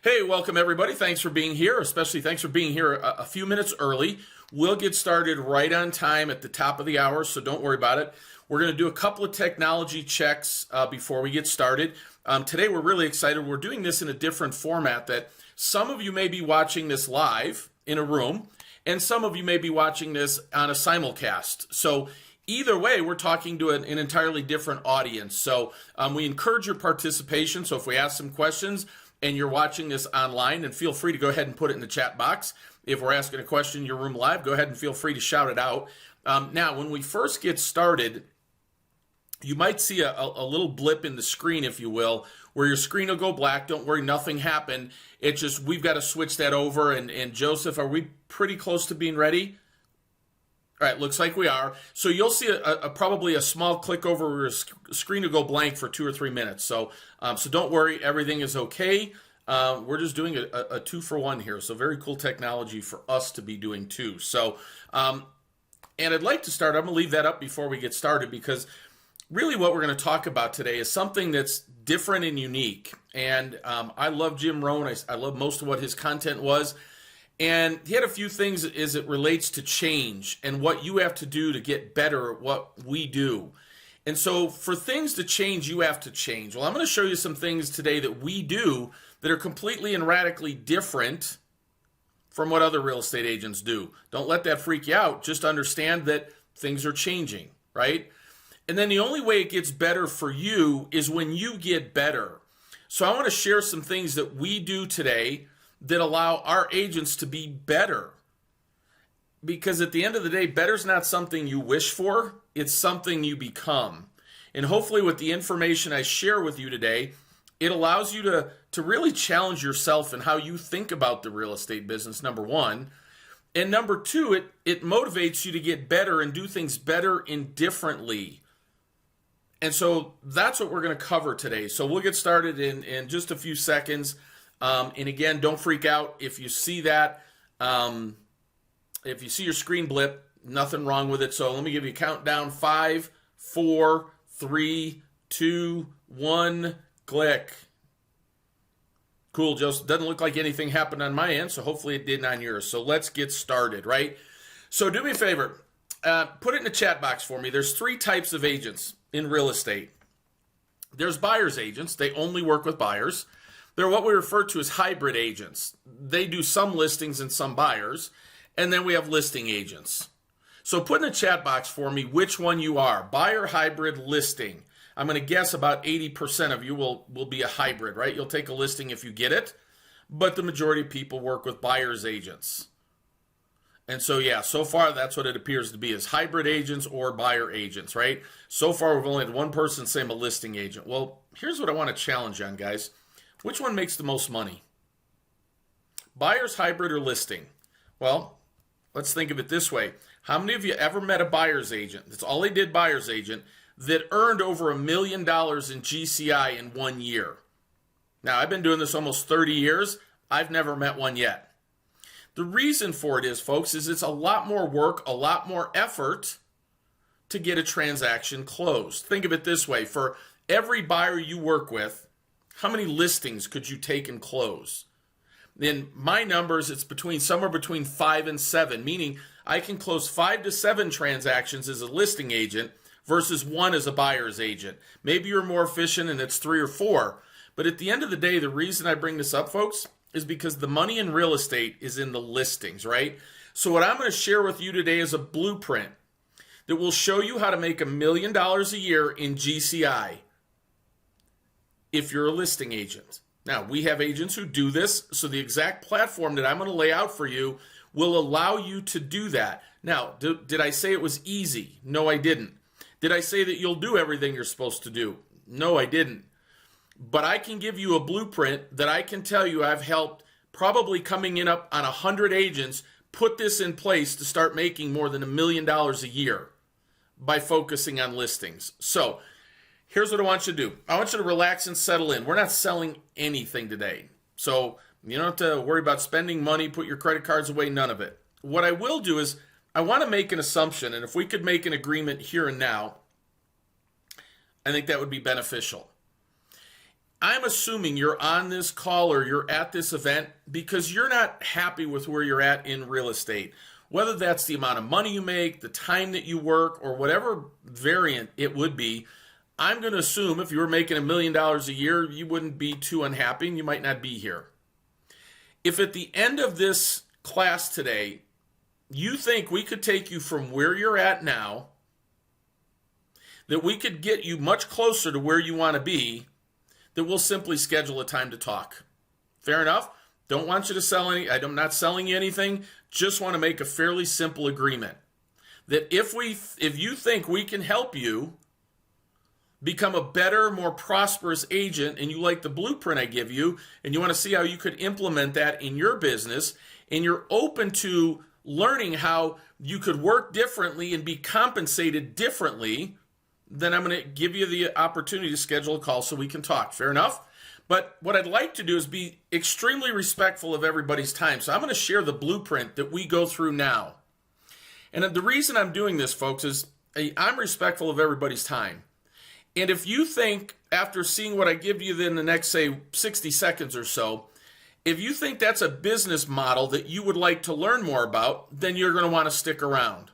Hey, welcome everybody. Thanks for being here, especially thanks for being here a few minutes early. We'll get started right on time at the top of the hour, so don't worry about it. We're going to do a couple of technology checks before we get started. Today we're really excited. We're doing this in a different format that some of you may be watching this live in a room, and some of you may be watching this on a simulcast. So either way, we're talking to an entirely different audience. So we encourage your participation. So if we ask some questions, and you're watching this online, and feel free to go ahead and put it in the chat box. If we're asking a question in your room live, go ahead and feel free to shout it out. Now, when we first get started, you might see a little blip in the screen, if you will, where your screen will go black. Don't worry, nothing happened. It's just we've got to switch that over. And Joseph, are we pretty close to being ready? All right, looks like we are. So you'll see probably a small click over where your screen will go blank for 2 or 3 minutes. So don't worry, everything is okay. We're just doing a 2-for-1 here. So very cool technology for us to be doing too. So, and I'd like to start, I'm gonna leave that up before we get started because really what we're gonna talk about today is something that's different and unique. And I love Jim Rohn. I love most of what his content was. And he had a few things as it relates to change and what you have to do to get better at what we do. And so for things to change, you have to change. Well, I'm going to show you some things today that we do that are completely and radically different from what other real estate agents do. Don't let that freak you out. Just understand that things are changing, right? And then the only way it gets better for you is when you get better. So I want to share some things that we do today that allow our agents to be better. Because at the end of the day, better is not something you wish for, it's something you become. And hopefully with the information I share with you today, it allows you to really challenge yourself in how you think about the real estate business, number one. And number two, it motivates you to get better and do things better and differently. And so that's what we're going to cover today. So we'll get started in just a few seconds. And again, don't freak out if you see that. If you see your screen blip, nothing wrong with it. So let me give you a countdown. 5, 4, 3, 2, 1, click. Cool, Joseph. Doesn't look like anything happened on my end, so hopefully it didn't on yours. So let's get started, right? So do me a favor. Put it in the chat box for me. There's 3 types of agents in real estate. There's buyer's agents. They only work with buyers. They're what we refer to as hybrid agents. They do some listings and some buyers. And then we have listing agents. So put in the chat box for me which one you are. Buyer, hybrid, listing. I'm going to guess about 80% of you will be a hybrid, right? You'll take a listing if you get it. But the majority of people work with buyer's agents. And so, yeah, so far that's what it appears to be, is hybrid agents or buyer agents, right? So far we've only had one person say I'm a listing agent. Well, here's what I want to challenge you on, guys. Which one makes the most money? Buyer's, hybrid, or listing? Well, let's think of it this way. How many of you ever met a buyer's agent, that's all they did, buyer's agent, that earned over $1 million in GCI in 1 year? Now, I've been doing this almost 30 years. I've never met one yet. The reason for it is, folks, is it's a lot more work, a lot more effort to get a transaction closed. Think of it this way. For every buyer you work with, how many listings could you take and close? In my numbers, it's somewhere between 5 and 7, meaning I can close 5 to 7 transactions as a listing agent versus 1 as a buyer's agent. Maybe you're more efficient and it's 3 or 4. But at the end of the day, the reason I bring this up, folks, is because the money in real estate is in the listings, right? So what I'm going to share with you today is a blueprint that will show you how to make $1 million a year in GCI. If you're a listing agent. Now, we have agents who do this, so the exact platform that I'm going to lay out for you will allow you to do that. Now, did I say it was easy? No, I didn't. Did I say that you'll do everything you're supposed to do? No, I didn't. But I can give you a blueprint that I can tell you I've helped probably coming in up on 100 agents put this in place to start making more than $1 million a year by focusing on listings. So, here's what I want you to do. I want you to relax and settle in. We're not selling anything today. So you don't have to worry about spending money, put your credit cards away, none of it. What I will do is I want to make an assumption, and if we could make an agreement here and now, I think that would be beneficial. I'm assuming you're on this call or you're at this event because you're not happy with where you're at in real estate. Whether that's the amount of money you make, the time that you work, or whatever variant it would be, I'm going to assume if you were making $1 million a year, you wouldn't be too unhappy and you might not be here. If at the end of this class today, you think we could take you from where you're at now, that we could get you much closer to where you want to be, that we'll simply schedule a time to talk. Fair enough? Don't want you to sell any, I'm not selling you anything, just want to make a fairly simple agreement. That if you think we can help you become a better, more prosperous agent, and you like the blueprint I give you, and you want to see how you could implement that in your business, and you're open to learning how you could work differently and be compensated differently, then I'm going to give you the opportunity to schedule a call so we can talk. Fair enough? But what I'd like to do is be extremely respectful of everybody's time. So I'm going to share the blueprint that we go through now. And the reason I'm doing this, folks, is I'm respectful of everybody's time. And if you think, after seeing what I give you in the next, say, 60 seconds or so, if you think that's a business model that you would like to learn more about, then you're going to want to stick around.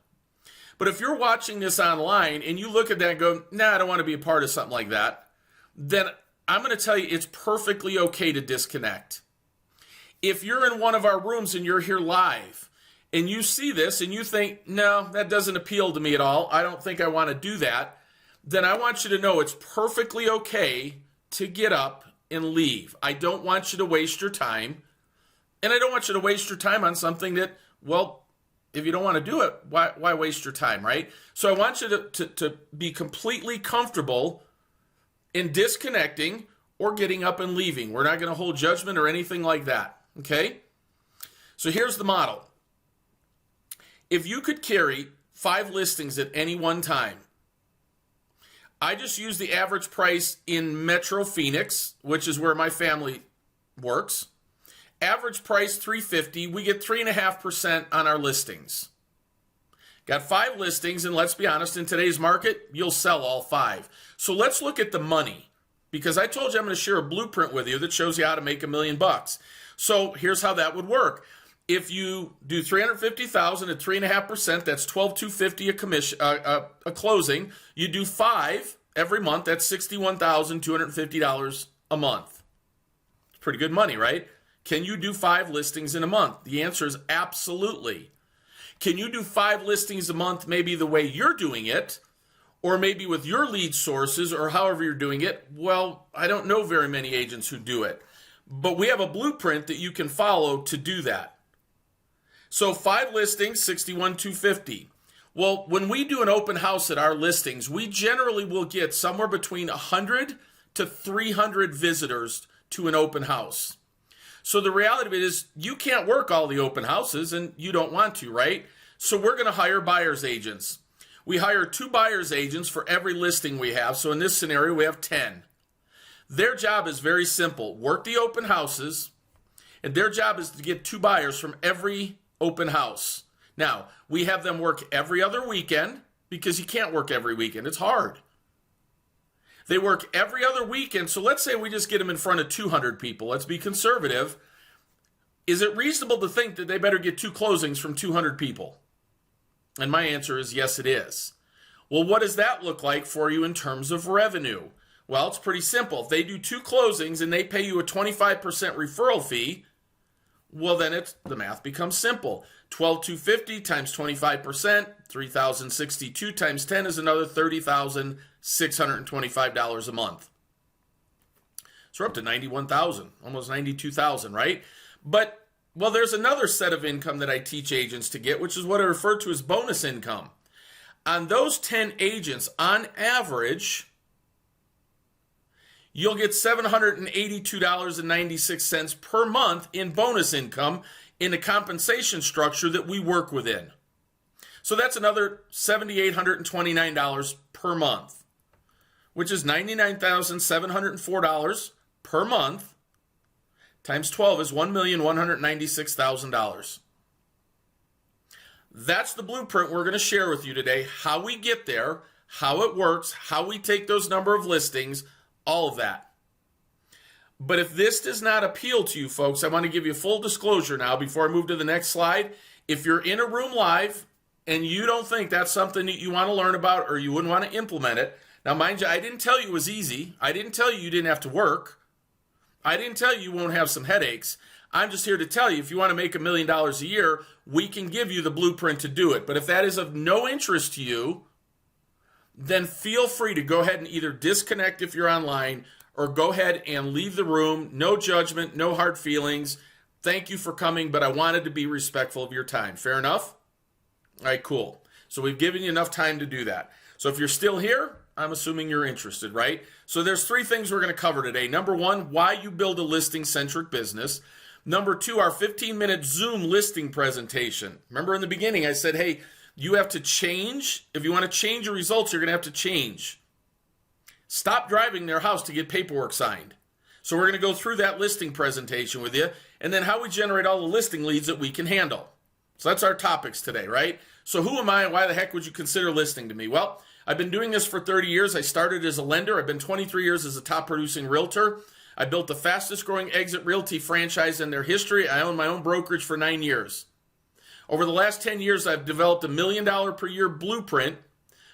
But if you're watching this online and you look at that and go, nah, I don't want to be a part of something like that, then I'm going to tell you it's perfectly okay to disconnect. If you're in one of our rooms and you're here live and you see this and you think, no, that doesn't appeal to me at all, I don't think I want to do that, then I want you to know it's perfectly okay to get up and leave. I don't want you to waste your time, and I don't want you to waste your time on something that, well, if you don't want to do it, why waste your time, right? So I want you to be completely comfortable in disconnecting or getting up and leaving. We're not going to hold judgment or anything like that, okay? So here's the model. If you could carry 5 listings at any one time, I just use the average price in Metro Phoenix, which is where my family works. Average price $350. We get 3.5% on our listings. Got 5 listings, and let's be honest, in today's market, you'll sell all 5. So let's look at the money, because I told you I'm going to share a blueprint with you that shows you how to make $1 million. So here's how that would work. If you do $350,000 at 3.5%, that's $12,250 a commission, a closing. You do 5 every month. That's $61,250 a month. It's pretty good money, right? Can you do 5 listings in a month? The answer is absolutely. Can you do 5 listings a month, maybe the way you're doing it, or maybe with your lead sources, or however you're doing it? Well, I don't know very many agents who do it, but we have a blueprint that you can follow to do that. So 5 listings, $61,250. Well, when we do an open house at our listings, we generally will get somewhere between 100 to 300 visitors to an open house. So the reality of it is you can't work all the open houses, and you don't want to, right? So we're going to hire buyer's agents. We hire 2 buyer's agents for every listing we have. So in this scenario, we have 10. Their job is very simple. Work the open houses, and their job is to get 2 buyers from every open house. Now, we have them work every other weekend because you can't work every weekend. It's hard. They work every other weekend. So let's say we just get them in front of 200 people. Let's be conservative. Is it reasonable to think that they better get 2 closings from 200 people? And my answer is yes, it is. Well, what does that look like for you in terms of revenue? Well, it's pretty simple. If they do 2 closings and they pay you a 25% referral fee, well, then the math becomes simple. $12,250 times 25%, $3,062 times 10 is another $30,625 a month. So we're up to $91,000, almost $92,000, right? But, well, there's another set of income that I teach agents to get, which is what I refer to as bonus income. On those 10 agents, on average, you'll get $782.96 per month in bonus income in the compensation structure that we work within. So that's another $7,829 per month, which is $99,704 per month, times 12 is $1,196,000. That's the blueprint we're going to share with you today, how we get there, how it works, how we take those number of listings, all of that. But if this does not appeal to you, folks, I want to give you full disclosure now before I move to the next slide. If you're in a room live and you don't think that's something that you want to learn about or you wouldn't want to implement it, now mind you, I didn't tell you it was easy. I didn't tell you you didn't have to work. I didn't tell you you won't have some headaches. I'm just here to tell you if you want to make $1 million a year, we can give you the blueprint to do it. But if that is of no interest to you, then feel free to go ahead and either disconnect if you're online or go ahead and leave the room. No judgment, no hard feelings. Thank you for coming, but I wanted to be respectful of your time. Fair enough? All right, cool. So we've given you enough time to do that. So if you're still here, I'm assuming you're interested, right? So there's 3 things we're going to cover today. Number 1, why you build a listing-centric business. Number 2, our 15-minute Zoom listing presentation. Remember in the beginning I said, hey, you have to change. If you want to change your results, you're going to have to change. Stop driving their house to get paperwork signed. So we're going to go through that listing presentation with you, and then how we generate all the listing leads that we can handle. So that's our topics today, right? So who am I and why the heck would you consider listening to me? Well, I've been doing this for 30 years. I started as a lender. I've been 23 years as a top producing realtor. I built the fastest growing exit realty franchise in their history. I own my own brokerage for 9 years. Over the last 10 years, I've developed $1 million per year blueprint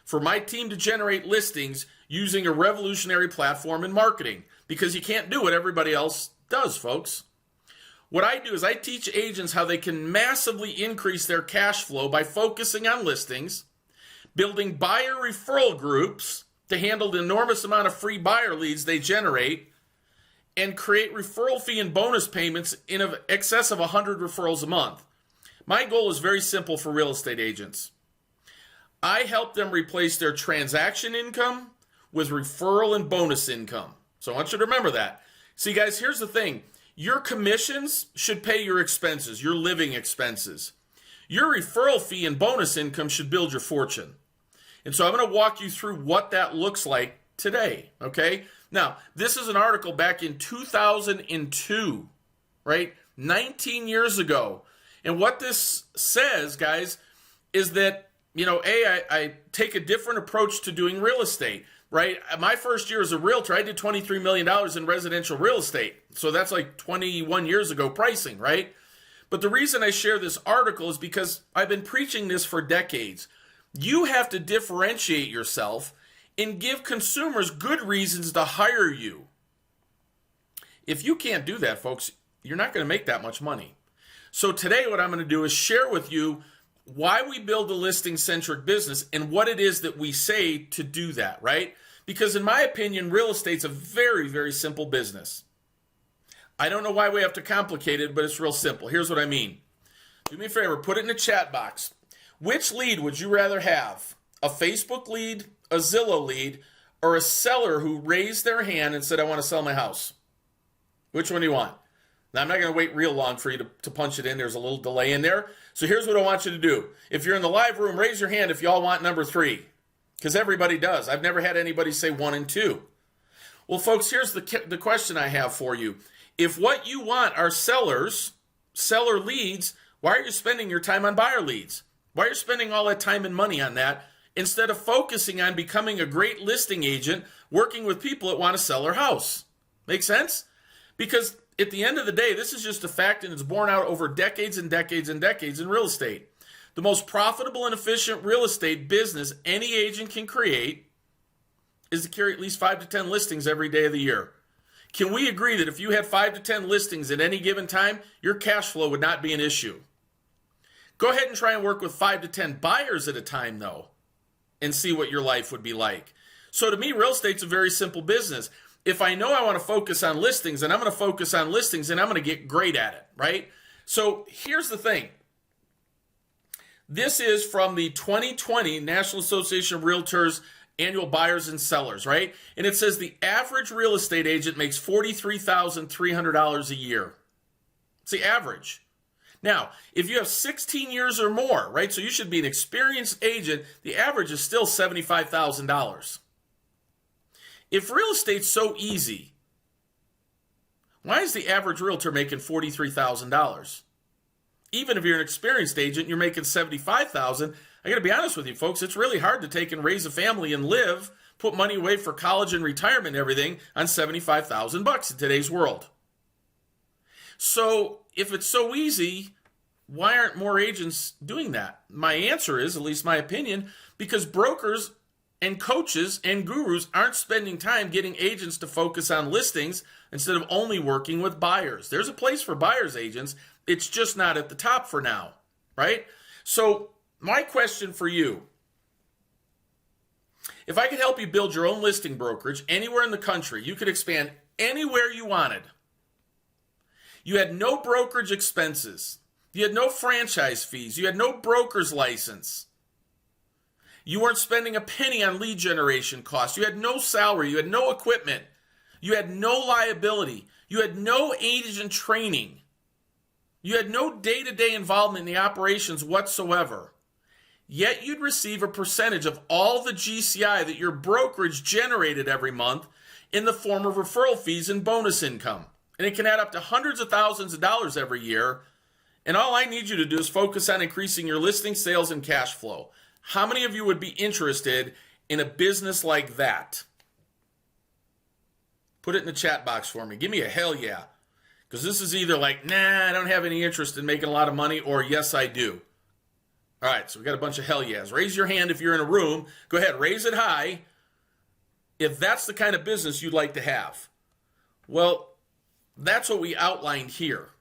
for my team to generate listings using a revolutionary platform in marketing, because you can't do what everybody else does, folks. What I do is I teach agents how they can massively increase their cash flow by focusing on listings, building buyer referral groups to handle the enormous amount of free buyer leads they generate, and create referral fee and bonus payments in excess of 100 referrals a month. My goal is very simple for real estate agents. I help them replace their transaction income with referral and bonus income. So I want you to remember that. See, guys, here's the thing. Your commissions should pay your expenses, your living expenses. Your referral fee and bonus income should build your fortune. And so I'm going to walk you through what that looks like today, okay? Now, this is an article back in 2002, right? 19 years ago. And what this says, guys, is that, I take a different approach to doing real estate, right? My first year as a realtor, I did $23 million in residential real estate. So that's like 21 years ago pricing, right? But the reason I share this article is because I've been preaching this for decades. You have to differentiate yourself and give consumers good reasons to hire you. If you can't do that, folks, you're not going to make that much money. So today what I'm going to do is share with you why we build a listing-centric business and what it is that we say to do that, right? Because in my opinion, real estate's a very, very simple business. I don't know why we have to complicate it, but it's real simple. Here's what I mean. Do me a favor, put it in the chat box. Which lead would you rather have? A Facebook lead, a Zillow lead, or a seller who raised their hand and said, I want to sell my house? Which one do you want? Now, I'm not going to wait real long for you to punch it in. There's a little delay in there. So here's what I want you to do. If you're in the live room, raise your hand if y'all want number 3, because everybody does. I've never had anybody say 1 and 2. Well, folks, here's the question I have for you. If what you want are seller leads, why are you spending your time on buyer leads? Why are you spending all that time and money on that instead of focusing on becoming a great listing agent, working with people that want to sell their house? Make sense? Because at the end of the day, this is just a fact, and it's borne out over decades and decades and decades in real estate. The most profitable and efficient real estate business any agent can create is to carry at least 5 to 10 listings every day of the year. Can we agree that if you had 5 to 10 listings at any given time, your cash flow would not be an issue? Go ahead and try and work with 5 to 10 buyers at a time, though, and see what your life would be like. So to me, real estate's a very simple business. If I know I want to focus on listings, and I'm going to focus on listings, and I'm going to get great at it, right? So here's the thing. This is from the 2020 National Association of Realtors Annual Buyers and Sellers, right? And it says the average real estate agent makes $43,300 a year. It's the average. Now, if you have 16 years or more, right, so you should be an experienced agent, the average is still $75,000. If real estate's so easy, why is the average realtor making $43,000? Even if you're an experienced agent, you're making $75,000. I got to be honest with you, folks. It's really hard to take and raise a family and live put money away for college and retirement and everything on $75,000 in today's world. So if it's so easy, why aren't more agents doing that? My answer is, at least my opinion, because brokers and coaches and gurus aren't spending time getting agents to focus on listings instead of only working with buyers. There's a place for buyers agents. It's just not at the top for now, right? So my question for you, if I could help you build your own listing brokerage anywhere in the country, you could expand anywhere you wanted. You had no brokerage expenses. You had no franchise fees. You had no broker's license. You weren't spending a penny on lead generation costs. You had no salary. You had no equipment. You had no liability. You had no agent training. You had no day-to-day involvement in the operations whatsoever. Yet you'd receive a percentage of all the GCI that your brokerage generated every month in the form of referral fees and bonus income. And it can add up to hundreds of thousands of dollars every year. And all I need you to do is focus on increasing your listing sales and cash flow. How many of you would be interested in a business like that? Put it in the chat box for me. Give me a hell yeah. Because this is either like, nah, I don't have any interest in making a lot of money, or yes, I do. All right, so we got a bunch of hell yeahs. Raise your hand if you're in a room. Go ahead, raise it high if that's the kind of business you'd like to have. Well, that's what we outlined here.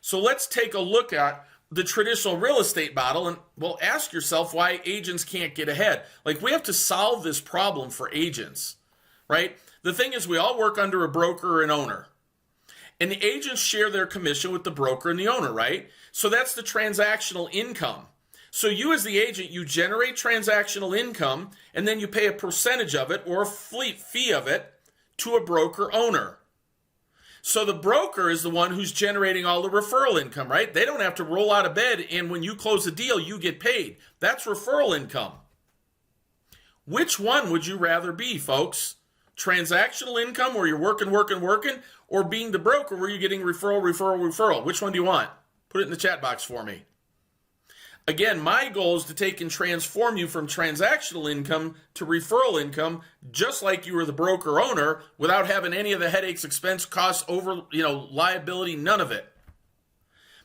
So let's take a look at the traditional real estate model and, well, ask yourself why agents can't get ahead. Like, we have to solve this problem for agents, right? The thing is, we all work under a broker or an owner. And the agents share their commission with the broker and the owner, right? So that's the transactional income. So you as the agent, you generate transactional income, and then you pay a percentage of it or a fee of it to a broker owner. So the broker is the one who's generating all the referral income, right? They don't have to roll out of bed, and when you close a deal, you get paid. That's referral income. Which one would you rather be, folks? Transactional income where you're working, or being the broker where you're getting referral? Which one do you want? Put it in the chat box for me. Again, my goal is to take and transform you from transactional income to referral income, just like you were the broker owner, without having any of the headaches, expense, costs, liability, none of it.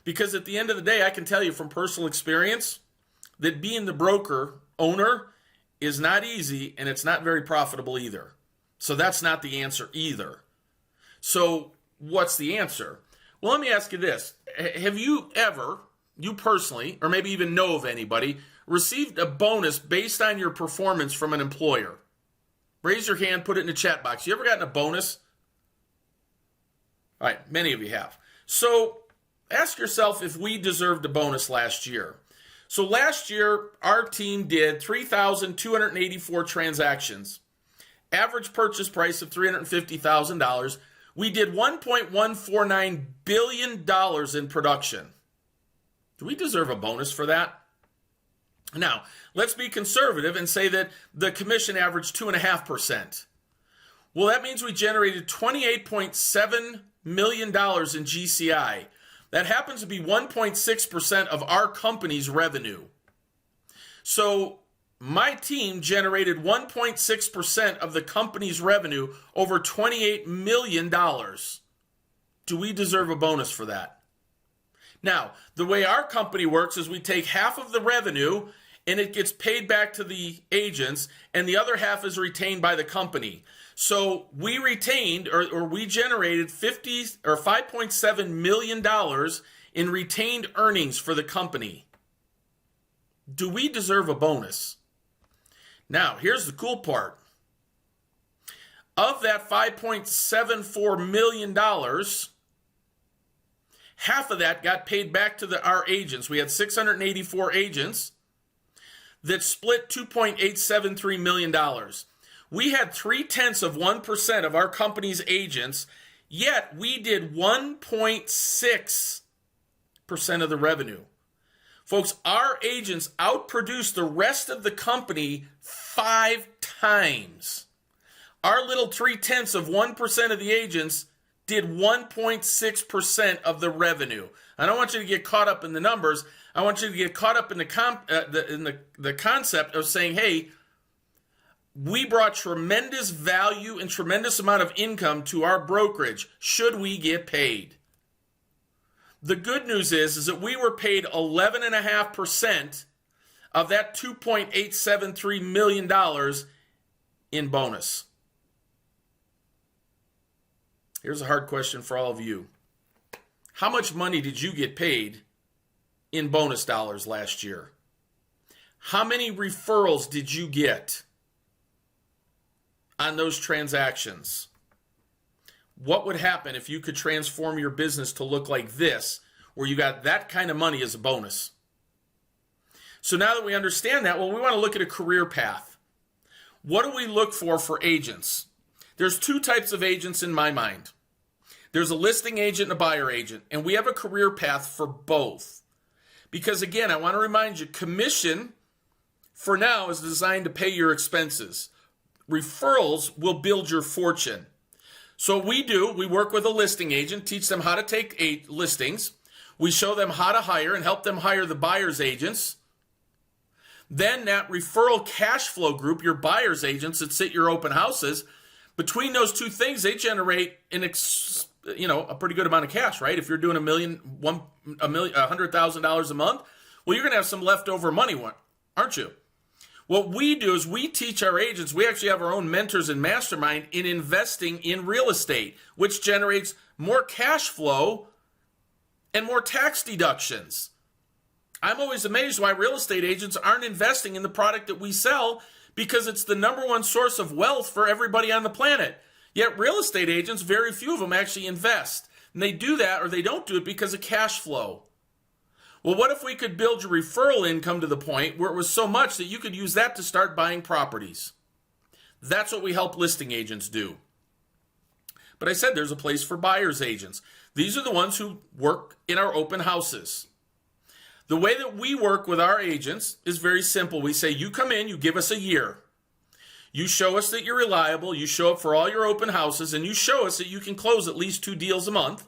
Because at the end of the day, I can tell you from personal experience that being the broker owner is not easy, and it's not very profitable either. So that's not the answer either. So what's the answer? Well, let me ask you this. Have you ever, you personally, or maybe even know of anybody, received a bonus based on your performance from an employer? Raise your hand, put it in the chat box. You ever gotten a bonus? All right, many of you have. So ask yourself if we deserved a bonus last year. So last year, our team did 3,284 transactions. Average purchase price of $350,000. We did $1.149 billion in production. Do we deserve a bonus for that? Now, let's be conservative and say that the commission averaged 2.5%. Well, that means we generated $28.7 million in GCI. That happens to be 1.6% of our company's revenue. So my team generated 1.6% of the company's revenue, over $28 million. Do we deserve a bonus for that? Now, the way our company works is we take half of the revenue and it gets paid back to the agents, and the other half is retained by the company. So we retained, or we generated $5.7 million in retained earnings for the company. Do we deserve a bonus? Now, here's the cool part. Of that $5.74 million, half of that got paid back to our agents. We had 684 agents that split $2.873 million. We had 0.3% of our company's agents, yet we did 1.6% of the revenue. Folks, our agents outproduced the rest of the company 5 times. Our little 0.3% of the agents did 1.6% of the revenue. I don't want you to get caught up in the numbers. I want you to get caught up in the concept of saying, hey, we brought tremendous value and tremendous amount of income to our brokerage. Should we get paid? The good news is that we were paid 11.5% of that $2.873 million in bonus. Here's a hard question for all of you. How much money did you get paid in bonus dollars last year? How many referrals did you get on those transactions? What would happen if you could transform your business to look like this, where you got that kind of money as a bonus? So now that we understand that, well, we want to look at a career path. What do we look for agents? There's two types of agents in my mind. There's a listing agent and a buyer agent, and we have a career path for both. Because again, I want to remind you, commission for now is designed to pay your expenses. Referrals will build your fortune. So what we do, we work with a listing agent, teach them how to take listings. We show them how to hire and help them hire the buyer's agents. Then that referral cash flow group, your buyer's agents that sit your open houses, between those two things, they generate a pretty good amount of cash, right? If you're doing $100,000 a month, well, you're going to have some leftover money, aren't you? What we do is we teach our agents, we actually have our own mentors and mastermind in investing in real estate, which generates more cash flow and more tax deductions. I'm always amazed why real estate agents aren't investing in the product that we sell, because it's the number one source of wealth for everybody on the planet. Yet real estate agents, very few of them actually invest. And they do that, or they don't do it, because of cash flow. Well, what if we could build your referral income to the point where it was so much that you could use that to start buying properties? That's what we help listing agents do. But I said there's a place for buyer's agents. These are the ones who work in our open houses. The way that we work with our agents is very simple. We say, you come in, you give us a year. You show us that you're reliable, you show up for all your open houses, and you show us that you can close at least 2 deals a month.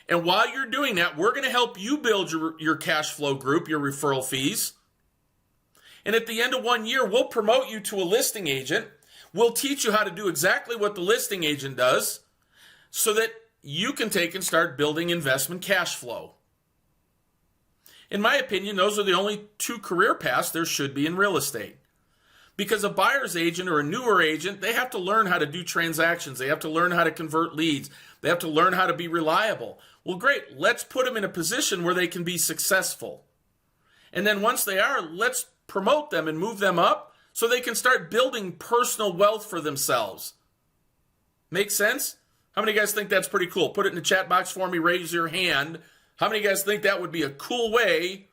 And while you're doing that, we're going to help you build your cash flow group, your referral fees. And at the end of 1 year, we'll promote you to a listing agent. We'll teach you how to do exactly what the listing agent does so that you can take and start building investment cash flow. In my opinion, those are the only 2 career paths there should be in real estate. Because a buyer's agent or a newer agent, they have to learn how to do transactions. They have to learn how to convert leads. They have to learn how to be reliable. Well, great. Let's put them in a position where they can be successful. And then once they are, let's promote them and move them up so they can start building personal wealth for themselves. Make sense? How many of you guys think that's pretty cool? Put it in the chat box for me. Raise your hand. How many of you guys think that would be a cool way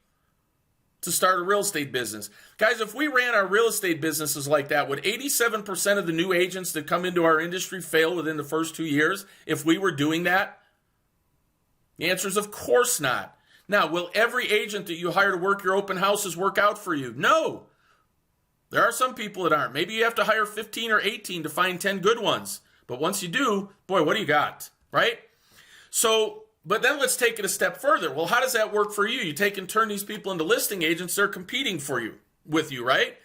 to start a real estate business? Guys, if we ran our real estate businesses like that, would 87% of the new agents that come into our industry fail within the first 2 years if we were doing that? The answer is of course not. Now, will every agent that you hire to work your open houses work out for you? No. There are some people that aren't. Maybe you have to hire 15 or 18 to find 10 good ones. But once you do, boy, what do you got, right? So, but then let's take it a step further. Well, how does that work for you? You take and turn these people into listing agents. They're competing with you, right?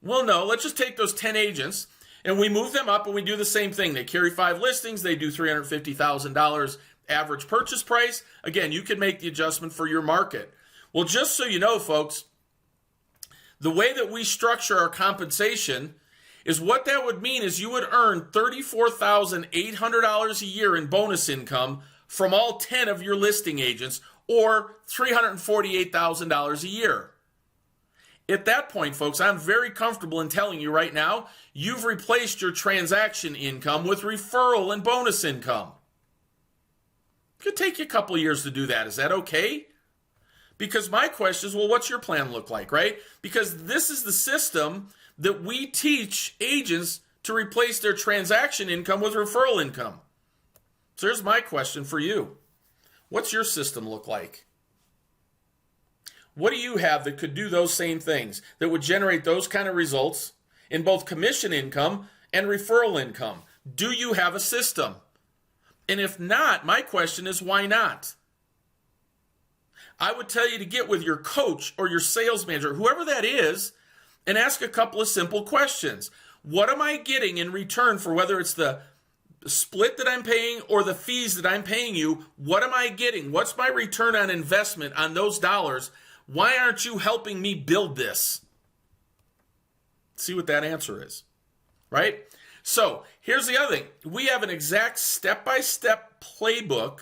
Well, no, let's just take those 10 agents and we move them up and we do the same thing. They carry 5 listings. They do $350,000 average purchase price. Again, you can make the adjustment for your market. Well, just so you know, folks, the way that we structure our compensation is what that would mean is you would earn $34,800 a year in bonus income from all 10 of your listing agents, or $348,000 a year. At that point, folks, I'm very comfortable in telling you right now, you've replaced your transaction income with referral and bonus income. It could take you a couple of years to do that. Is that okay? Because my question is, well, what's your plan look like, right? Because this is the system that we teach agents to replace their transaction income with referral income. So here's my question for you. What's your system look like? What do you have that could do those same things, that would generate those kind of results in both commission income and referral income? Do you have a system? And if not, my question is, why not? I would tell you to get with your coach or your sales manager, whoever that is and ask a couple of simple questions. What am I getting in return for whether it's the split that I'm paying or the fees that I'm paying you? What am I getting? What's my return on investment on those dollars? Why aren't you helping me build this? See what that answer is, right? So here's the other thing. We have an exact step-by-step playbook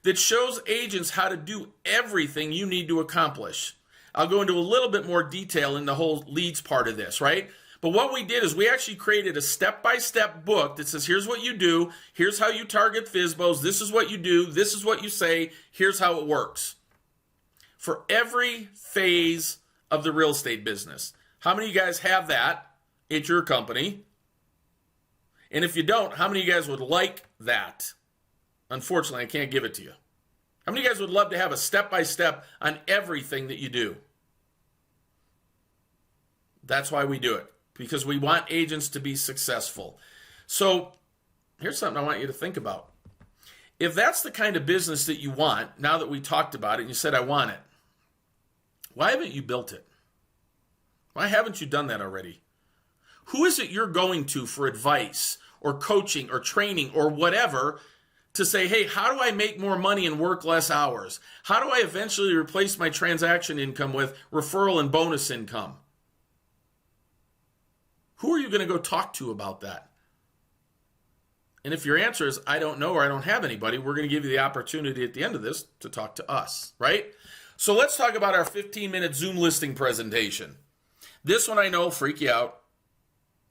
that shows agents how to do everything you need to accomplish. I'll go into a little bit more detail in the whole leads part of this, right? But what we did is we actually created a step-by-step book that says, here's what you do, here's how you target FSBOs, this is what you do, this is what you say, here's how it works. For every phase of the real estate business. How many of you guys have that at your company? And if you don't, how many of you guys would like that? Unfortunately, I can't give it to you. How many of you guys would love to have a step-by-step on everything that you do? That's why we do it, because we want agents to be successful. So here's something I want you to think about. If that's the kind of business that you want, now that we talked about it and you said, I want it, why haven't you built it? Why haven't you done that already? Who is it you're going to for advice or coaching or training or whatever to say, hey, how do I make more money and work less hours? How do I eventually replace my transaction income with referral and bonus income? Who are you going to go talk to about that? And if your answer is, I don't know or I don't have anybody, we're going to give you the opportunity at the end of this to talk to us, right? So let's talk about our 15-minute Zoom listing presentation. This one I know will freak you out.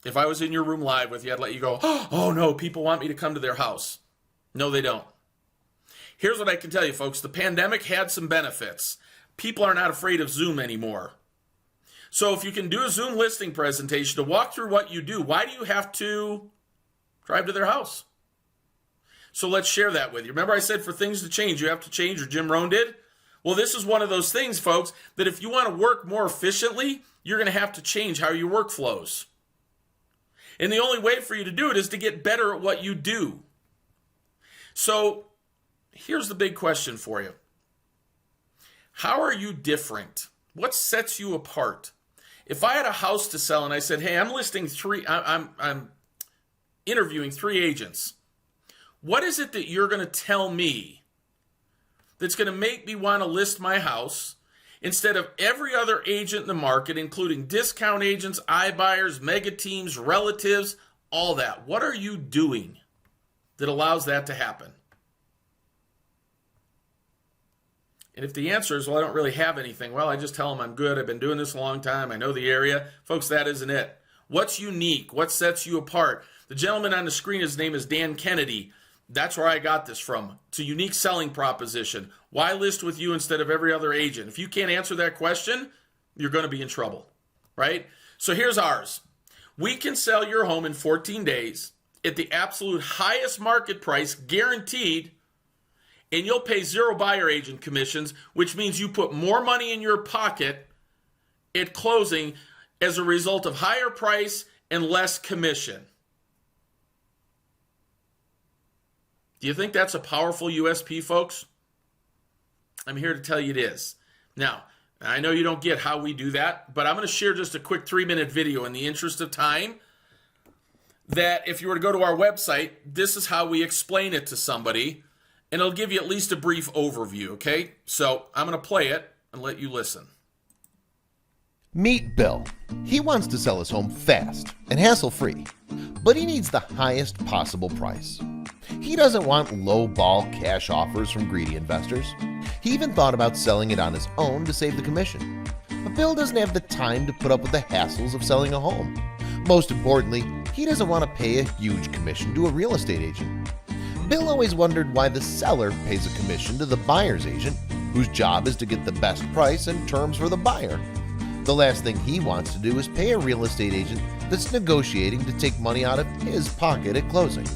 If I was in your room live with you, I'd let you go, oh no, people want me to come to their house. No, they don't. Here's what I can tell you, folks. The pandemic had some benefits. People are not afraid of Zoom anymore. So if you can do a Zoom listing presentation to walk through what you do, why do you have to drive to their house? So let's share that with you. Remember I said for things to change, you have to change, or Jim Rohn did? Well, this is one of those things, folks, that if you want to work more efficiently, you're going to have to change how your work flows. And the only way for you to do it is to get better at what you do. So here's the big question for you. How are you different? What sets you apart? If I had a house to sell and I said, hey, I'm interviewing 3 agents. What is it that you're going to tell me that's going to make me want to list my house instead of every other agent in the market, including discount agents, iBuyers, mega teams, relatives, all that? What are you doing that allows that to happen? And if the answer is, well, I don't really have anything, well, I just tell them I'm good, I've been doing this a long time, I know the area. Folks, that isn't it. What's unique? What sets you apart? The gentleman on the screen, his name is Dan Kennedy. That's where I got this from. It's a unique selling proposition. Why list with you instead of every other agent? If you can't answer that question, you're going to be in trouble, right? So here's ours. We can sell your home in 14 days at the absolute highest market price, guaranteed, and you'll pay 0 buyer agent commissions, which means you put more money in your pocket at closing as a result of higher price and less commission. Do you think that's a powerful USP, folks? I'm here to tell you it is. Now, I know you don't get how we do that, but I'm going to share just a quick 3-minute video in the interest of time that if you were to go to our website, this is how we explain it to somebody, and it'll give you at least a brief overview, okay? So I'm going to play it and let you listen. Meet Bill. He wants to sell his home fast and hassle-free, but he needs the highest possible price. He doesn't want low-ball cash offers from greedy investors. He even thought about selling it on his own to save the commission. But Bill doesn't have the time to put up with the hassles of selling a home. Most importantly, he doesn't want to pay a huge commission to a real estate agent. Bill always wondered why the seller pays a commission to the buyer's agent, whose job is to get the best price and terms for the buyer. The last thing he wants to do is pay a real estate agent that's negotiating to take money out of his pocket at closing.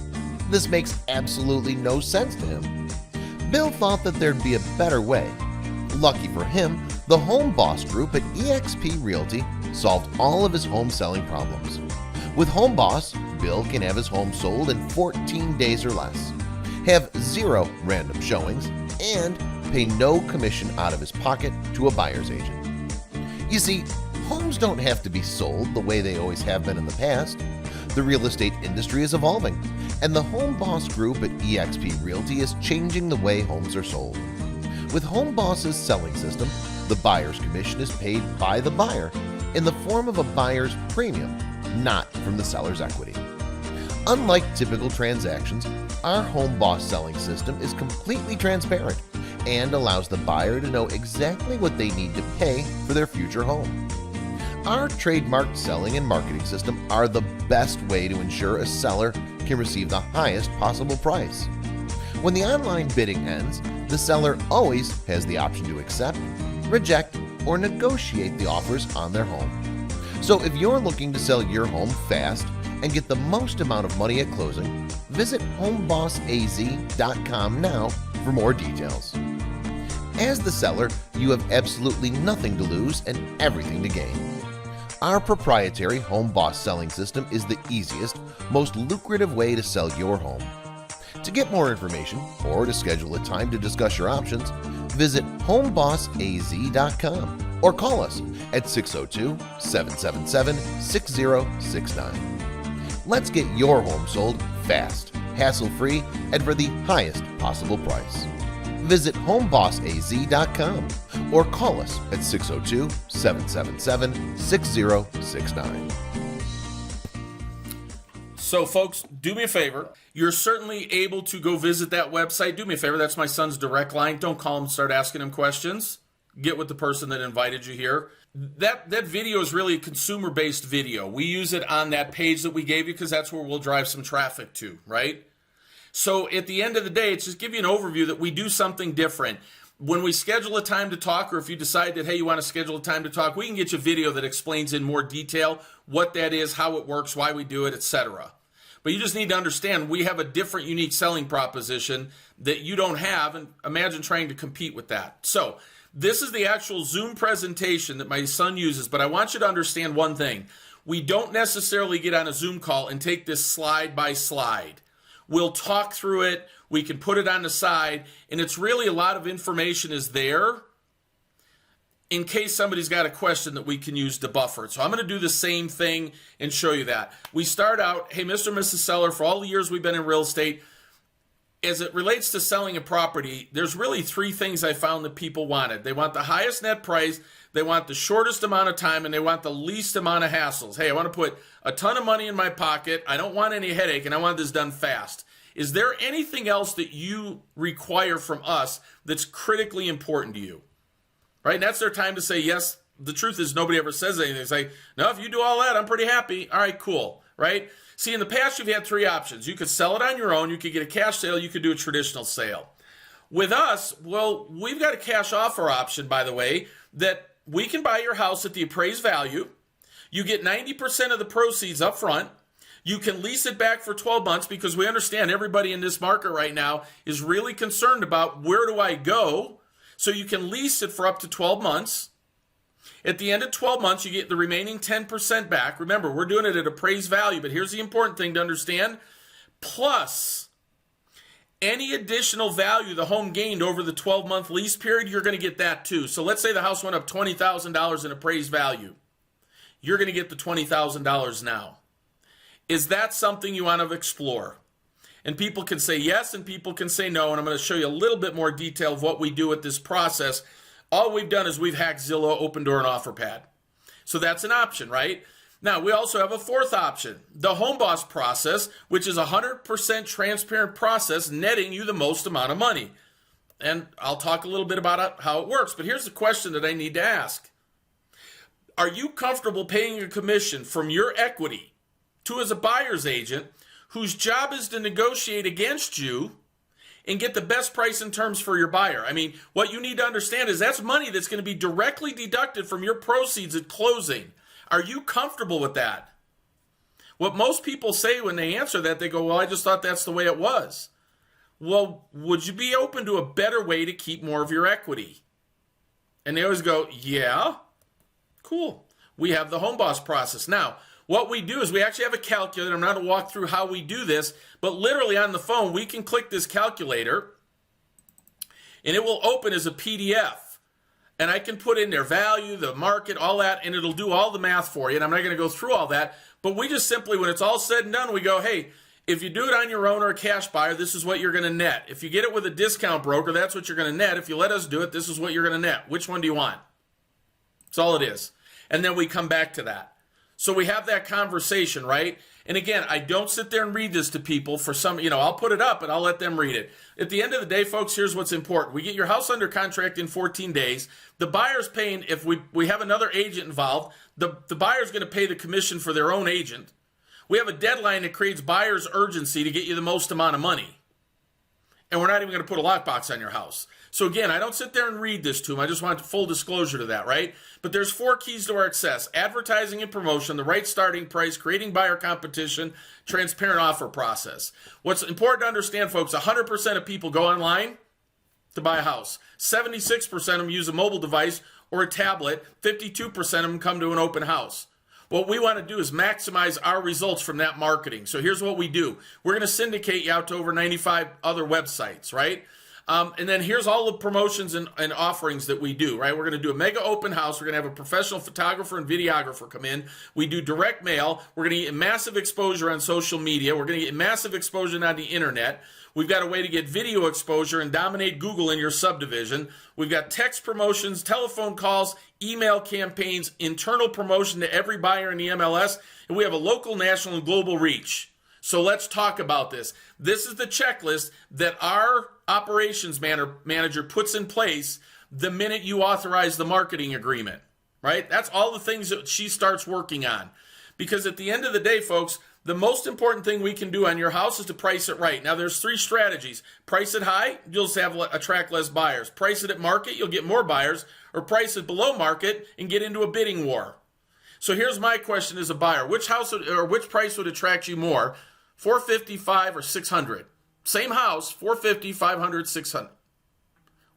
This makes absolutely no sense to him. Bill thought that there'd be a better way. Lucky for him, the Home Boss Group at eXp Realty solved all of his home selling problems. With Home Boss, Bill can have his home sold in 14 days or less, have 0 random showings, and pay no commission out of his pocket to a buyer's agent. You see, Homes don't have to be sold the way they always have been in the past. The real estate industry is evolving, and the Home Boss Group at eXp Realty is changing the way homes are sold. With Home Boss's selling system, the buyer's commission is paid by the buyer in the form of a buyer's premium, not from the seller's equity. Unlike typical transactions, our Home Boss selling system is completely transparent and allows the buyer to know exactly what they need to pay for their future home. Our trademarked selling and marketing system are the best way to ensure a seller can receive the highest possible price. When the online bidding ends, the seller always has the option to accept, reject, or negotiate the offers on their home. So if you're looking to sell your home fast and get the most amount of money at closing, visit homebossaz.com now for more details. As the seller, you have absolutely nothing to lose and everything to gain. Our proprietary Home Boss selling system is the easiest, most lucrative way to sell your home. To get more information or to schedule a time to discuss your options, visit homebossaz.com or call us at 602-777-6069. Let's get your home sold fast, hassle-free, and for the highest possible price. Visit homebossaz.com or call us at 602-777-6069. So folks, do me a favor. You're certainly able to go visit that website. Do me a favor. That's my son's direct line. Don't call him and start asking him questions. Get with the person that invited you here. That video is really a consumer-based video. We use it on that page that we gave you because that's where we'll drive some traffic to, right? So at the end of the day, it's just give you an overview that we do something different. When we schedule a time to talk, or if you decide that, hey, you want to schedule a time to talk, we can get you a video that explains in more detail what that is, how it works, why we do it, etc. But you just need to understand we have a different, unique selling proposition that you don't have, and imagine trying to compete with that. So this is the actual Zoom presentation that my son uses, but I want you to understand one thing. We don't necessarily get on a Zoom call and take this slide by slide. We'll talk through it, we can put it on the side, and it's really a lot of information is there in case somebody's got a question that we can use to buffer it. So I'm going to do the same thing and show you that. We start out, hey, Mr. and Mrs. Seller, for all the years we've been in real estate, as it relates to selling a property, there's really three things I found that people wanted. They want the highest net price, they want the shortest amount of time, and they want the least amount of hassles. Hey, I want to put a ton of money in my pocket, I don't want any headache, and I want this done fast. Is there anything else that you require from us that's critically important to you? Right? And that's their time to say yes. The truth is nobody ever says anything. They say, no, if you do all that, I'm pretty happy. All right, cool. Right? See, in the past, you've had three options. You could sell it on your own. You could get a cash sale. You could do a traditional sale. With us, well, we've got a cash offer option, by the way, that we can buy your house at the appraised value. You get 90% of the proceeds up front. You can lease it back for 12 months because we understand everybody in this market right now is really concerned about where do I go. So you can lease it for up to 12 months. At the end of 12 months, you get the remaining 10% back. Remember, we're doing it at appraised value, but here's the important thing to understand. Plus, any additional value the home gained over the 12-month lease period, you're going to get that too. So let's say the house went up $20,000 in appraised value. You're going to get the $20,000 now. Is that something you want to explore? And people can say yes and people can say no, and I'm going to show you a little bit more detail of what we do with this process. All we've done is we've hacked Zillow, Open Door, and OfferPad. So that's an option, right? Now, we also have a fourth option, the Home Boss process, which is a 100% transparent process netting you the most amount of money. And I'll talk a little bit about how it works, but here's the question that I need to ask. Are you comfortable paying a commission from your equity to as a buyer's agent whose job is to negotiate against you and get the best price and terms for your buyer? I mean, what you need to understand is that's money that's going to be directly deducted from your proceeds at closing. Are you comfortable with that? What most people say when they answer that, they go, well, I just thought that's the way it was. Well, would you be open to a better way to keep more of your equity? And they always go, yeah, cool. We have the Home Boss process. Now, what we do is we actually have a calculator. I'm not going to walk through how we do this, but literally on the phone, we can click this calculator, and it will open as a PDF. and I can put in their value, the market, all that, and it'll do all the math for you. And I'm not going to go through all that, but we just simply, when it's all said and done, we go, hey, if you do it on your own or a cash buyer, this is what you're going to net. If you get it with a discount broker, that's what you're going to net. If you let us do it, this is what you're going to net. Which one do you want? That's all it is. And then we come back to that. So we have that conversation, right? And again, I don't sit there and read this to people for some, I'll put it up and I'll let them read it. At the end of the day, folks, here's what's important. We get your house under contract in 14 days. The buyer's paying, if we have another agent involved, the buyer's going to pay the commission for their own agent. We have a deadline that creates buyer's urgency to get you the most amount of money. And we're not even going to put a lockbox on your house. So again, I don't sit there and read this to them. I just want full disclosure to that, right? But there's 4 keys to our success: advertising and promotion, the right starting price, creating buyer competition, transparent offer process. What's important to understand, folks, 100% of people go online to buy a house. 76% of them use a mobile device or a tablet. 52% of them come to an open house. What we want to do is maximize our results from that marketing. So here's what we do. We're going to syndicate you out to over 95 other websites, right? And then here's all the promotions and offerings that we do, right? We're going to do a mega open house. We're going to have a professional photographer and videographer come in. We do direct mail. We're going to get massive exposure on social media. We're going to get massive exposure on the internet. We've got a way to get video exposure and dominate Google in your subdivision. We've got text promotions, telephone calls, email campaigns, internal promotion to every buyer in the MLS, and we have a local, national, and global reach. So let's talk about this. This is the checklist that our operations manager puts in place the minute you authorize the marketing agreement, right? That's all the things that she starts working on. Because at the end of the day, folks, the most important thing we can do on your house is to price it right. Now, there's 3 strategies. Price it high, you'll attract less buyers. Price it at market, you'll get more buyers. Or price it below market and get into a bidding war. So here's my question as a buyer. Which price would attract you more? 455 or 600? Same house, 450, 500, 600.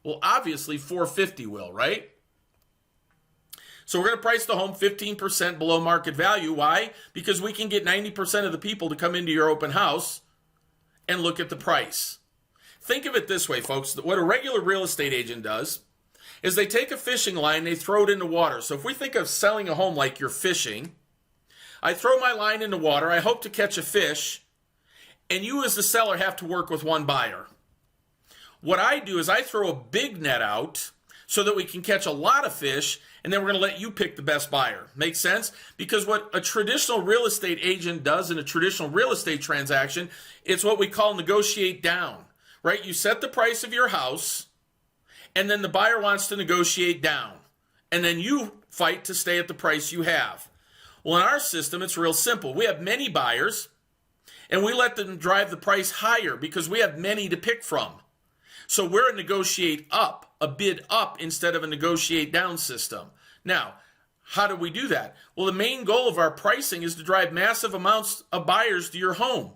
Well, obviously 450 will, right? So we're going to price the home 15% below market value. Why? Because we can get 90% of the people to come into your open house and look at the price. Think of it this way, folks. What a regular real estate agent does is they take a fishing line, they throw it in the water. So if we think of selling a home like you're fishing, I throw my line in the water, I hope to catch a fish, and you as the seller have to work with one buyer. What I do is I throw a big net out so that we can catch a lot of fish, and then we're going to let you pick the best buyer. Make sense? Because what a traditional real estate agent does in a traditional real estate transaction, it's what we call negotiate down, right? You set the price of your house, and then the buyer wants to negotiate down, and then you fight to stay at the price you have. Well, in our system, it's real simple. We have many buyers, and we let them drive the price higher because we have many to pick from. So we're a negotiate up, a bid up instead of a negotiate down system. Now, how do we do that? Well, the main goal of our pricing is to drive massive amounts of buyers to your home.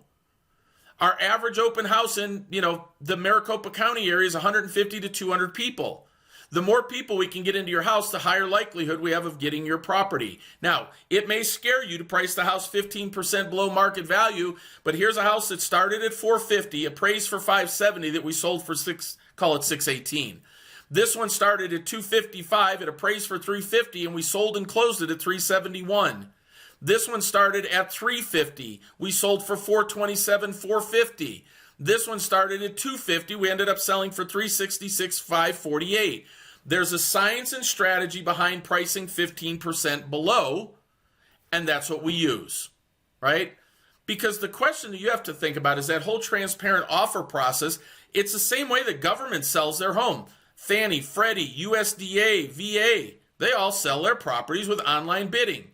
Our average open house in, the Maricopa County area is 150 to 200 people. The more people we can get into your house, the higher likelihood we have of getting your property. Now, it may scare you to price the house 15% below market value, but here's a house that started at $450, appraised for $570 that we sold for $618. This one started at $255, it appraised for $350, and we sold and closed it at $371. This one started at $350, we sold for $427, $450. This one started at $250, we ended up selling for $366, $548. There's a science and strategy behind pricing 15% below, and that's what we use, right? Because the question that you have to think about is that whole transparent offer process. It's the same way that government sells their home. Fannie, Freddie, USDA, VA, they all sell their properties with online bidding,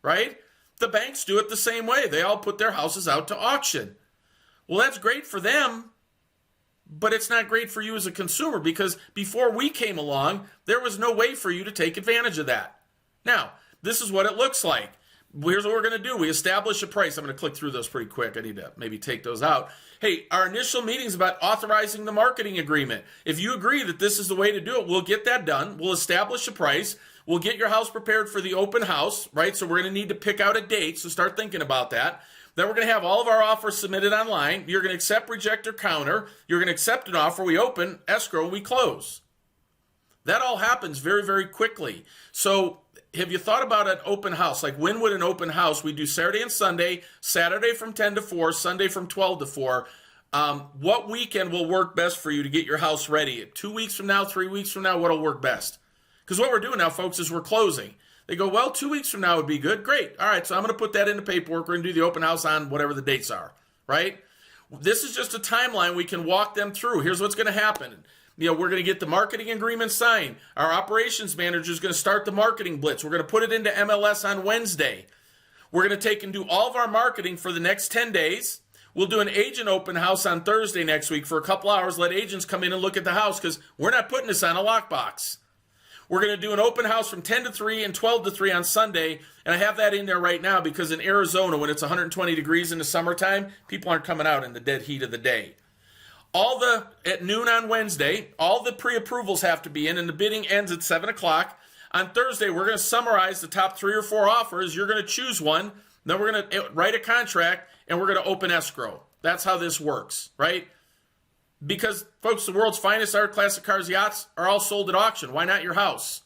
right? The banks do it the same way. They all put their houses out to auction. Well, that's great for them, but it's not great for you as a consumer because before we came along, there was no way for you to take advantage of that. Now, this is what it looks like. Here's what we're going to do. We establish a price. I'm going to click through those pretty quick. I need to maybe take those out. Hey, our initial meeting is about authorizing the marketing agreement. If you agree that this is the way to do it, we'll get that done. We'll establish a price. We'll get your house prepared for the open house, right? So we're going to need to pick out a date, so start thinking about that. Then we're going to have all of our offers submitted online. You're going to accept, reject, or counter. You're going to accept an offer. We open, escrow, we close. That all happens very, very quickly. So have you thought about an open house? Like, when would an open house? We do Saturday and Sunday, Saturday from 10 to 4, Sunday from 12 to 4. What weekend will work best for you to get your house ready? 2 weeks from now, 3 weeks from now, what'll work best? Because what we're doing now, folks, is we're closing. They go, well, 2 weeks from now would be good. Great. All right, so I'm going to put that in the paperwork. We're going to do the open house on whatever the dates are, right? This is just a timeline we can walk them through. Here's what's going to happen. We're going to get the marketing agreement signed. Our operations manager is going to start the marketing blitz. We're going to put it into MLS on Wednesday. We're going to take and do all of our marketing for the next 10 days. We'll do an agent open house on Thursday next week for a couple hours. Let agents come in and look at the house because we're not putting this on a lockbox. We're going to do an open house from 10 to 3 and 12 to 3 on Sunday. And I have that in there right now because in Arizona, when it's 120 degrees in the summertime, people aren't coming out in the dead heat of the day. At noon on Wednesday, all the pre-approvals have to be in, and the bidding ends at 7 o'clock. On Thursday, we're going to summarize the top 3 or 4 offers. You're going to choose one. Then we're going to write a contract, and we're going to open escrow. That's how this works, right? Because, folks, the world's finest art, classic cars, yachts are all sold at auction. Why not your house?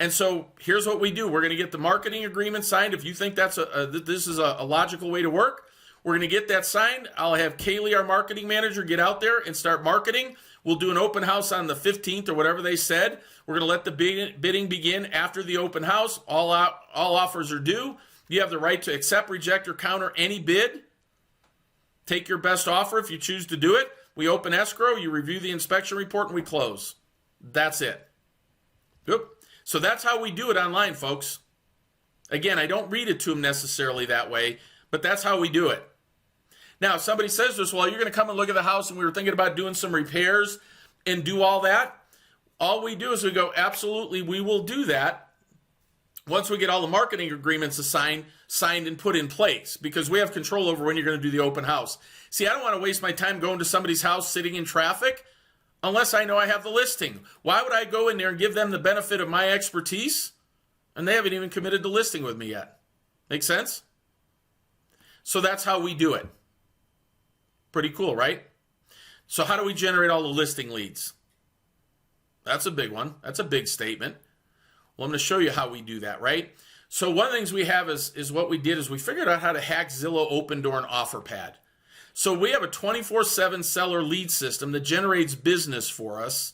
And so here's what we do. We're going to get the marketing agreement signed. If you think this is a logical way to work, we're going to get that signed. I'll have Kaylee, our marketing manager, get out there and start marketing. We'll do an open house on the 15th or whatever they said. We're going to let the bidding begin after the open house. All offers are due. You have the right to accept, reject, or counter any bid. Take your best offer if you choose to do it. We open escrow, you review the inspection report, and we close. That's it. Yep. So that's how we do it online, folks. Again, I don't read it to them necessarily that way, but that's how we do it. Now, if somebody says to us, well, you're going to come and look at the house, and we were thinking about doing some repairs and do all that. All we do is we go, absolutely, we will do that once we get all the marketing agreements signed and put in place, because we have control over when you're going to do the open house. See, I don't want to waste my time going to somebody's house sitting in traffic unless I know I have the listing. Why would I go in there and give them the benefit of my expertise and they haven't even committed to listing with me yet? Make sense? So that's how we do it. Pretty cool, right? So how do we generate all the listing leads? That's a big one. That's a big statement. Well, I'm going to show you how we do that, right? So one of the things we have is what we did is we figured out how to hack Zillow, Open Door, and OfferPad. So we have a 24/7 seller lead system that generates business for us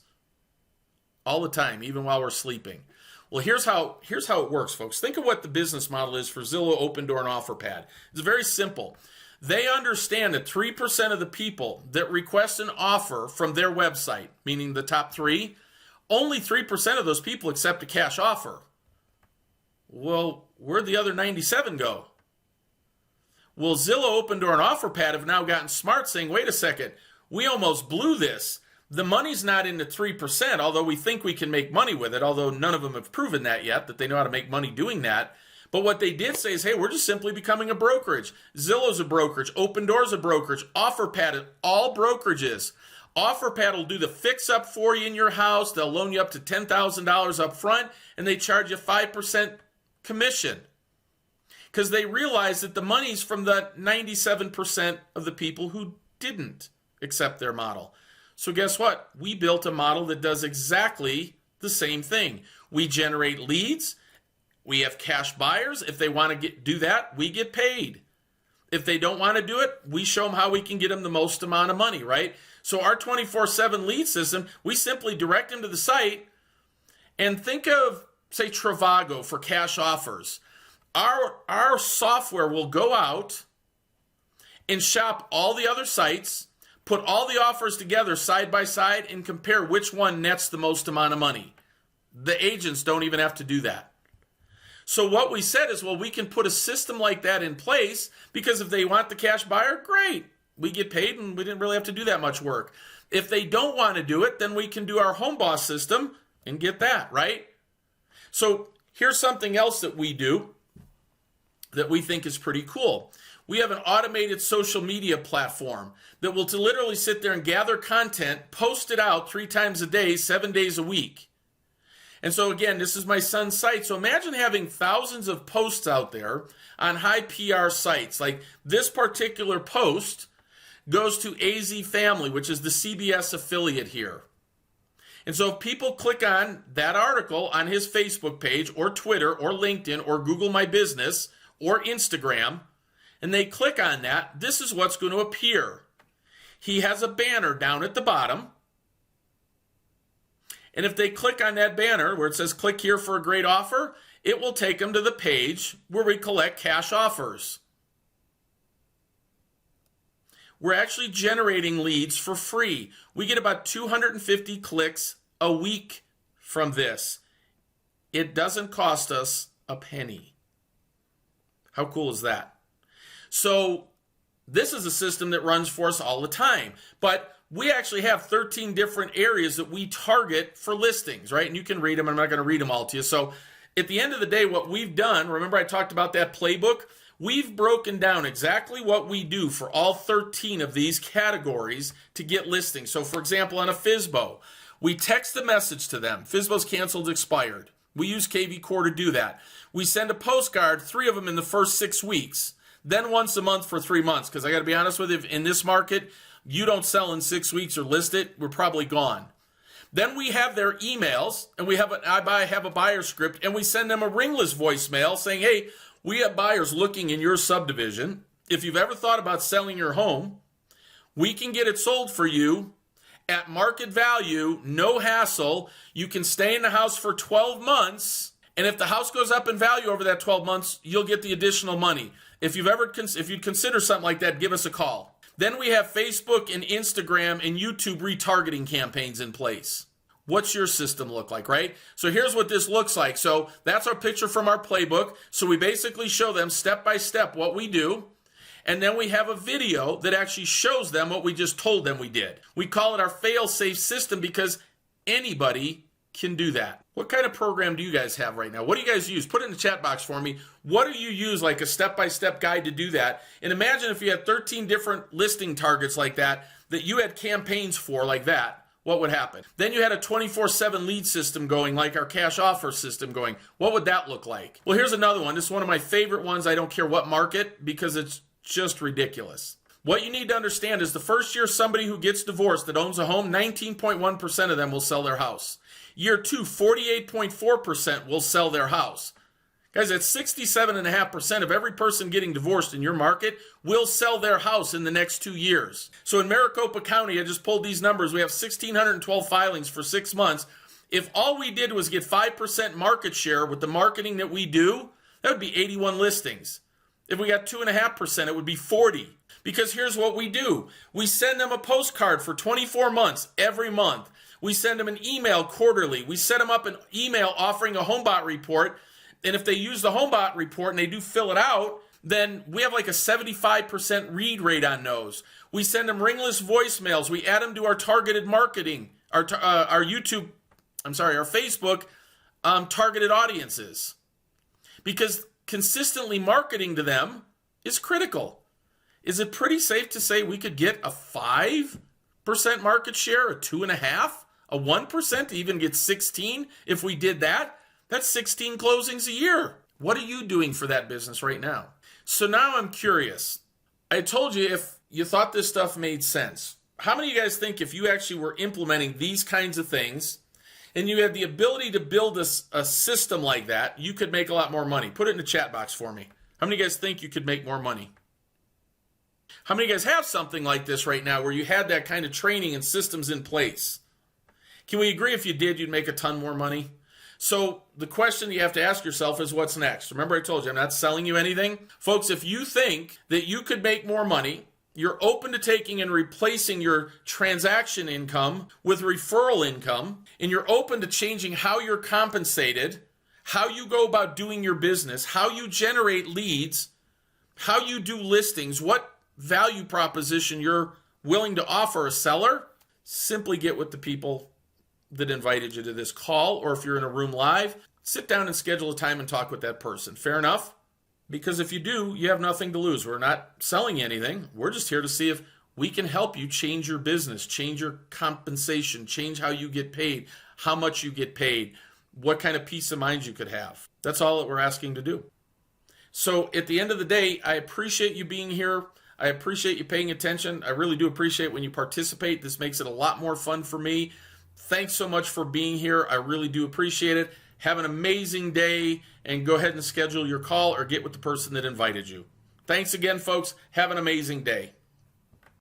all the time, even while we're sleeping. Well, here's how it works, folks. Think of what the business model is for Zillow, Open Door, and OfferPad. It's very simple. They understand that 3% of the people that request an offer from their website, meaning the top 3, only 3% of those people accept a cash offer. Well, where'd the other 97 go? Well, Zillow, Open Door, and OfferPad have now gotten smart, saying, wait a second, we almost blew this. The money's not in the 3%, although we think we can make money with it, although none of them have proven that yet, that they know how to make money doing that. But what they did say is, hey, we're just simply becoming a brokerage. Zillow's a brokerage. Open Door's a brokerage. OfferPad, all brokerages. OfferPad will do the fix-up for you in your house. They'll loan you up to $10,000 up front, and they charge you 5% commission because they realize that the money's from the 97% of the people who didn't accept their model. So guess what? We built a model that does exactly the same thing. We generate leads. We have cash buyers. If they want to do that, we get paid. If they don't want to do it, we show them how we can get them the most amount of money, right? So our 24/7 lead system, we simply direct them to the site and think of, say, Trivago for cash offers. Our software will go out and shop all the other sites, put all the offers together side by side, and compare which one nets the most amount of money. The agents don't even have to do that. So what we said is, well, we can put a system like that in place because if they want the cash buyer, great. We get paid and we didn't really have to do that much work. If they don't want to do it, then we can do our home boss system and get that, right? So here's something else that we do that we think is pretty cool. We have an automated social media platform that will literally sit there and gather content, post it out 3 times a day, 7 days a week. And so again, this is my son's site. So imagine having thousands of posts out there on high PR sites. Like this particular post goes to AZ Family, which is the CBS affiliate here. And so if people click on that article on his Facebook page or Twitter or LinkedIn or Google My Business or Instagram, and they click on that, this is what's going to appear. He has a banner down at the bottom. And if they click on that banner where it says click here for a great offer, it will take them to the page where we collect cash offers. We're actually generating leads for free. We get about 250 clicks a week from this. It doesn't cost us a penny. How cool is that? So this is a system that runs for us all the time. But we actually have 13 different areas that we target for listings, right? And you can read them. I'm not going to read them all to you. So at the end of the day, what we've done, remember I talked about that playbook? We've broken down exactly what we do for all 13 of these categories to get listings. So for example, on a FSBO, we text a message to them. FSBO's canceled, expired. We use KV Core to do that. We send a postcard, 3 of them in the first 6 weeks, then once a month for 3 months. Because I got to be honest with you, in this market, you don't sell in 6 weeks or list it, we're probably gone. Then we have their emails, and we have I have a buyer script, and we send them a ringless voicemail saying, hey, we have buyers looking in your subdivision. If you've ever thought about selling your home, we can get it sold for you at market value, no hassle. You can stay in the house for 12 months, and if the house goes up in value over that 12 months, you'll get the additional money. If you'd consider something like that, give us a call. Then we have Facebook and Instagram and YouTube retargeting campaigns in place. What's your system look like, right? So here's what this looks like. So that's our picture from our playbook. So we basically show them step by step what we do. And then we have a video that actually shows them what we just told them we did. We call it our fail-safe system because anybody can do that. What kind of program do you guys have right now? What do you guys use? Put it in the chat box for me. What do you use, like a step-by-step guide to do that? And imagine if you had 13 different listing targets like that you had campaigns for like that. What would happen? Then you had a 24/7 lead system going, like our cash offer system going. What would that look like? Well, here's another one. This is one of my favorite ones. I don't care what market because it's just ridiculous. What you need to understand is the first year somebody who gets divorced that owns a home, 19.1% of them will sell their house. Year 2, 48.4% will sell their house. Guys, that's 67.5% of every person getting divorced in your market will sell their house in the next 2 years. So in Maricopa County, I just pulled these numbers. We have 1,612 filings for 6 months. If all we did was get 5% market share with the marketing that we do, that would be 81 listings. If we got 2.5%, it would be 40. Because here's what we do. We send them a postcard for 24 months every month. We send them an email quarterly. We set them up an email offering a HomeBot report. And if they use the HomeBot report and they do fill it out, then we have like a 75% read rate on those. We send them ringless voicemails. We add them to our targeted marketing, our Facebook targeted audiences. Because consistently marketing to them is critical. Is it pretty safe to say we could get a 5% market share, a 2.5%, a 1% to even get 16 if we did that? That's 16 closings a year. What are you doing for that business right now? So now I'm curious. I told you if you thought this stuff made sense. How many of you guys think if you actually were implementing these kinds of things and you had the ability to build a system like that, you could make a lot more money? Put it in the chat box for me. How many of you guys think you could make more money? How many of you guys have something like this right now where you had that kind of training and systems in place? Can we agree if you did, you'd make a ton more money? So the question you have to ask yourself is what's next? Remember I told you I'm not selling you anything. Folks, if you think that you could make more money, you're open to taking and replacing your transaction income with referral income, and you're open to changing how you're compensated, how you go about doing your business, how you generate leads, how you do listings, what value proposition you're willing to offer a seller, simply get with the people that invited you to this call, or if you're in a room live, sit down and schedule a time and talk with that person. Fair enough? Because if you do, you have nothing to lose. We're not selling you anything. We're just here to see if we can help you change your business, change your compensation, change how you get paid, how much you get paid, what kind of peace of mind you could have. That's all that we're asking to do. So at the end of the day, I appreciate you being here. I appreciate you paying attention. I really do appreciate when you participate. This makes it a lot more fun for me. Thanks so much for being here. I really do appreciate it. Have an amazing day, and go ahead and schedule your call or get with the person that invited you. Thanks again, folks. Have an amazing day.